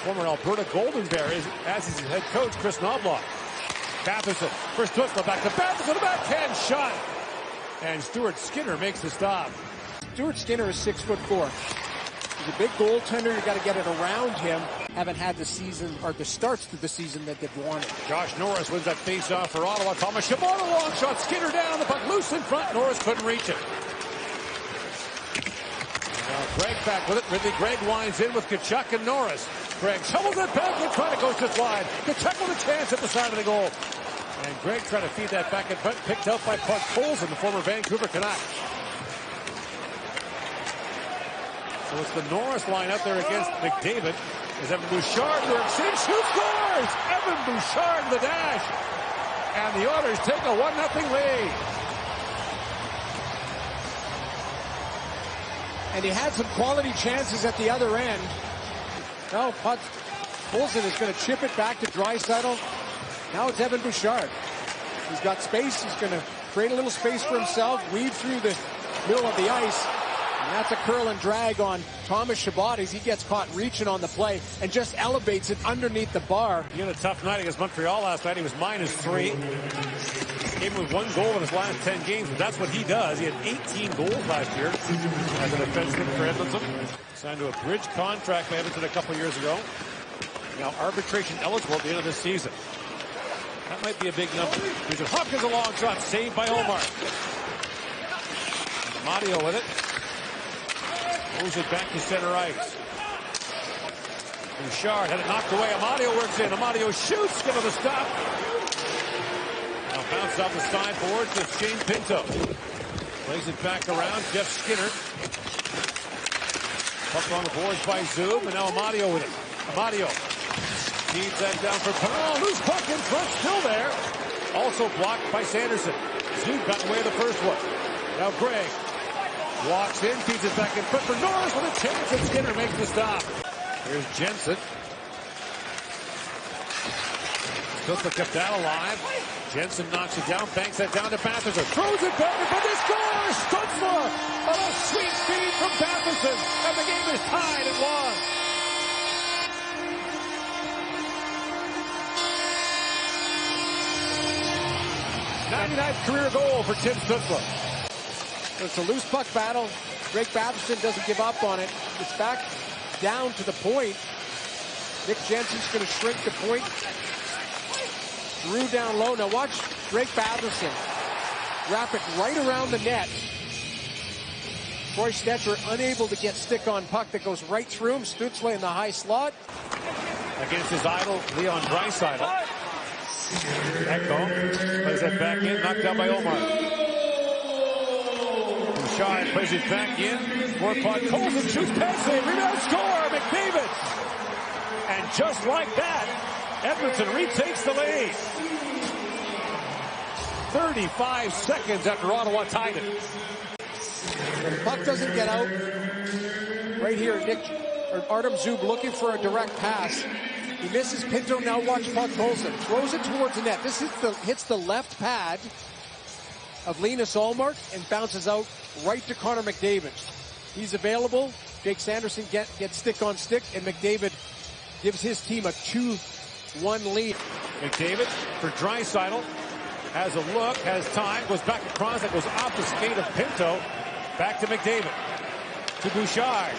Former Alberta Golden Bear as his head coach, Chris Knobloch. Batherson, first Tussla back to Batherson, a backhand shot. And Stuart Skinner makes the stop. Stuart Skinner is 6'4". He's a big goaltender. You got to get it around him. Haven't had the season, or the starts to the season that they've wanted. Josh Norris wins that face-off for Ottawa. Thomas Chabot, a long shot. Skinner down, the puck loose in front. Norris couldn't reach it. Now Greg back with it. Ridley Gregg winds in with Tkachuk and Norris. Gregg shovels it back in front. It goes just wide. Tkachuk with a chance at the side of the goal. And Gregg trying to feed that back in front. Picked up by Puck Colson, the former Vancouver Canuck. So it's the Norris line out there against McDavid. As Evan Bouchard works in, shoots, scores! Evan Bouchard to the dash. And the Oilers take a 1-0 lead. And he had some quality chances at the other end. Now Puck Colson is going to chip it back to Draisaitl. Now it's Evan Bouchard. He's got space. He's going to create a little space for himself, weave through the middle of the ice. And that's a curl and drag on Thomas Chabot as he gets caught reaching on the play and just elevates it underneath the bar. He had a tough night against Montreal last night. He was -3. Came with 1 goal in his last 10 games, but that's what he does. He had 18 goals last year as a defenseman for Edmonton. Signed to a bridge contract by Edmonton a couple years ago. Now arbitration eligible at the end of this season. That might be a big number. Here's a Hopkins, a long shot, saved by Omar. Amadio with it. Moves it back to center ice. Bouchard had it knocked away. Amadio works in. Amadio shoots. Get to the stop. Now bounces off the sideboard to Shane Pinto. Plays it back around. Jeff Skinner. Puck on the boards by Zub. And now Amadio with it. Amadio feeds that down for Perron. Loose puck in front. Still there. Also blocked by Sanderson. Zub got away the first one. Now Gregg. Walks in, feeds it back in front for Norris with a chance, and Skinner makes the stop. Here's Jensen. Stutzler kept that alive. Jensen knocks it down, banks that down to Batherson. Throws it back in front, they score! Stutzler on a sweet feed from Batherson. And the game is tied at 1. 99th career goal for Tim Stutzler. It's a loose puck battle. Drake Batherson doesn't give up on it. It's back down to the point. Nick Jensen's going to shrink the point. Drew down low. Now watch Drake Batherson wrap it right around the net. Troy Stetcher unable to get stick on puck that goes right through him. Stutzler in the high slot. Against his idol, Leon Draisaitl. Ekholm plays that back in, knocked out by Omar. Bouchard plays it back in. More puck. Colson shoots past it. Rebound score. McDavid. And just like that, Edmonton retakes the lead. 35 seconds after Ottawa tied it. The puck doesn't get out. Right here, Artem Zub looking for a direct pass. He misses Pinto. Now watch Puck Colson. Throws it towards the net. This hits the left pad of Linus Ullmark and bounces out right to Connor McDavid. He's available. Jake Sanderson gets stick on stick, and McDavid gives his team a 2-1 lead. McDavid for Draisaitl. Has a look, has time, goes back across, that goes off the skate of Pinto. Back to McDavid. To Bouchard.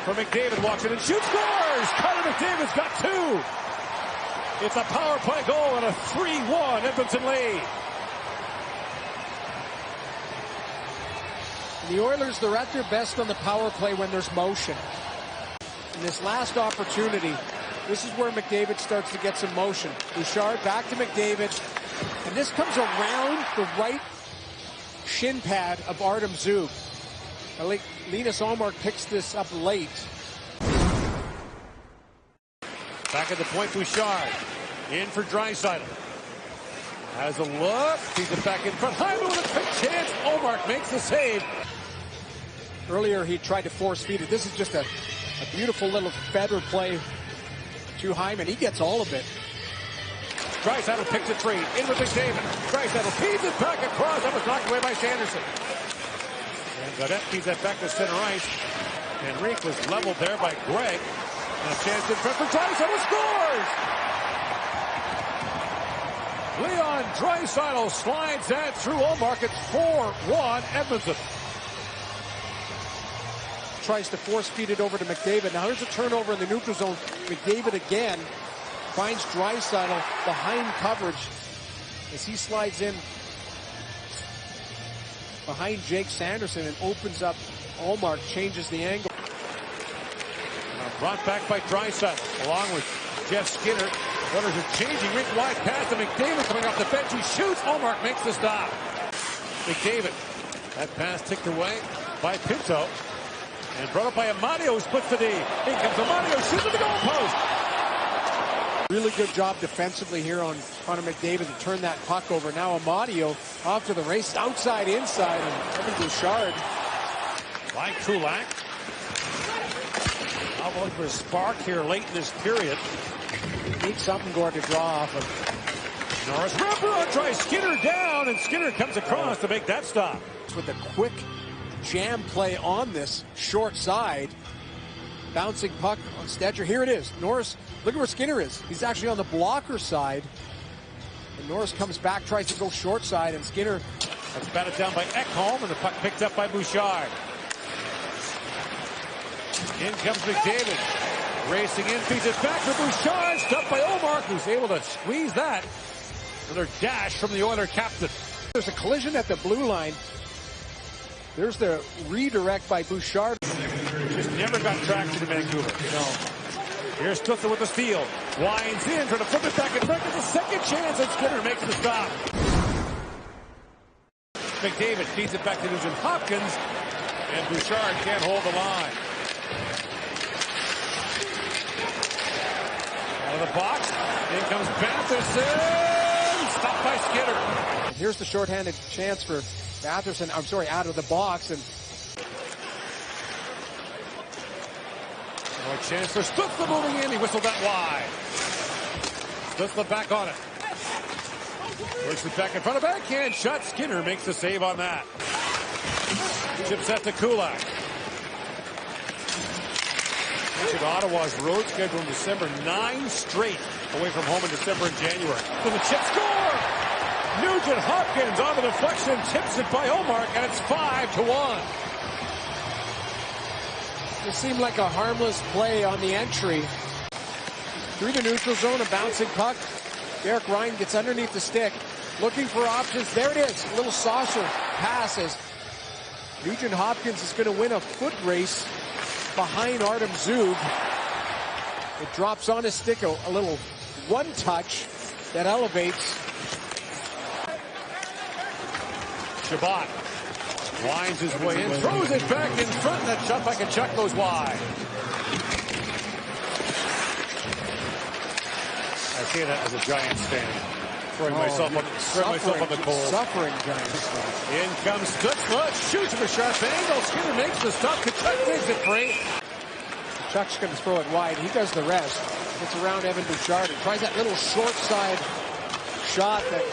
For McDavid, walks in and shoots, scores! Connor McDavid's got 2. It's a power play goal and a 3-1 Edmonton lead. The Oilers, they're at their best on the power play when there's motion. In this last opportunity, this is where McDavid starts to get some motion. Bouchard back to McDavid. And this comes around the right shin pad of Artem Zub. Linus Ullmark picks this up late. Back at the point, Bouchard. In for Draisaitl. Has a look. Feeds it back in front. Hyman with a quick chance. Ullmark makes the save. Earlier, he tried to force feed it. This is just a beautiful little feather play to Hyman. He gets all of it. Draisaitl picks it free. In with McDavid. Draisaitl feeds it back across. That was knocked away by Sanderson. And Gaudette feeds that back to center ice. Henrique was leveled there by Gregg. And a chance in front for Draisaitl, scores! Leon Draisaitl slides that through Ullmark. It's 4-1 Edmonton. Tries to force feed it over to McDavid. Now here's a turnover in the neutral zone. McDavid again finds Draisaitl behind coverage as he slides in behind Jake Sanderson and opens up Ullmark, changes the angle. Now brought back by Draisaitl along with Jeff Skinner. Oilers are changing, rink wide pass to McDavid coming off the bench. He shoots. Ullmark makes the stop. McDavid. That pass ticked away by Pinto. And brought up by Amadio, who splits the D. In comes Amadio, shoots at the goal post. Really good job defensively here on Connor McDavid to turn that puck over. Now Amadio off to the race, outside, inside, and Evan Bouchard. By Kulak. I'll look for a spark here late in this period. Needs something going to draw off of. Norris Rembrandt tries Skinner down, and Skinner comes across to make that stop. With a quick jam play on this short side. Bouncing puck on Stetcher. Here it is. Norris, look at where Skinner is. He's actually on the blocker side. And Norris comes back, tries to go short side, and Skinner. That's batted down by Ekholm, and the puck picked up by Bouchard. In comes McDavid. Racing in, feeds it back for Bouchard. Stopped by Ullmark, who's able to squeeze that. Another dash from the Oiler captain. There's a collision at the blue line. There's the redirect by Bouchard. Just never got traction in Vancouver. No. Here's Stutzer with the steal. Winds in, trying to flip it back in front. Gets a second chance, and Skinner makes the stop. McDavid feeds it back to Nugent Hopkins, and Bouchard can't hold the line. Out of the box, in comes Batherson, stopped by Skinner. And here's the shorthanded chance for Batherson, out of the box, and more chance for Stützle moving in. He whistled that wide. Stützle back on it. Works it back in front of backhand shot. Skinner makes the save on that. Chips that to Kulak. Mentioned Ottawa's road schedule in December. 9 straight away from home in December and January. So the chip score! Nugent Hopkins on the deflection, tips it by Ullmark, and it's 5-1. It seemed like a harmless play on the entry. Through the neutral zone, a bouncing puck. Derek Ryan gets underneath the stick, looking for options. There it is, a little saucer passes. Nugent Hopkins is going to win a foot race behind Artem Zub. It drops on his stick, a little one touch that elevates. Shabbat winds his way in, throws it back in front, and that shot by Tkachuk goes wide. I say that as a Giants fan. Throwing myself on the cold. Suffering Giants fan. In comes Stützle, shoots from a sharp angle. Skinner makes the stop. Tkachuk takes it free. Tkachuk's going to throw it wide. He does the rest. Gets around Evan Bouchard and tries that little short side shot that.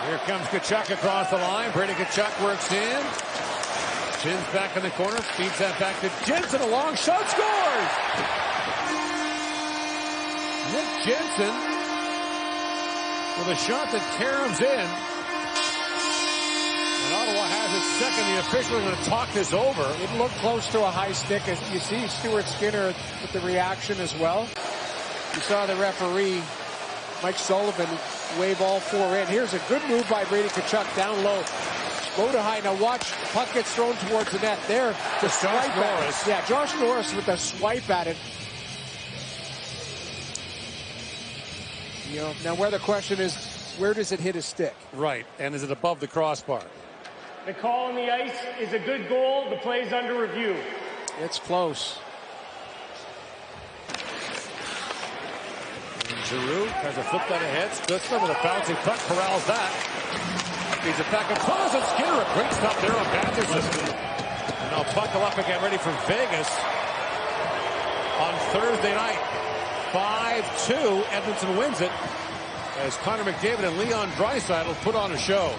Here comes Tkachuk across the line. Brady Tkachuk works in. Chins back in the corner. Feeds that back to Jensen. A long shot. Scores! Nick Jensen with a shot that caroms in. And Ottawa has it second. The official is going to talk this over. It looked close to a high stick. As you see Stuart Skinner with the reaction as well. You saw the referee, Mike Sullivan, wave all four in. Here's a good move by Brady Tkachuk down low. Low to high. Now watch. Puck gets thrown towards the net. There. The swipe Norris. Yeah, Josh Norris with the swipe at it. You know, now where the question is, where does it hit his stick? Right. And is it above the crossbar? The call on the ice is a good goal. The play's under review. It's close. Giroux tries to flip that ahead. Stützle with a bouncing puck corrals that. Feeds it back across, and Skinner, a great stop there on Batherson. And now buckle up and get ready for Vegas on Thursday night. 5-2, Edmonton wins it as Connor McDavid and Leon Draisaitl put on a show.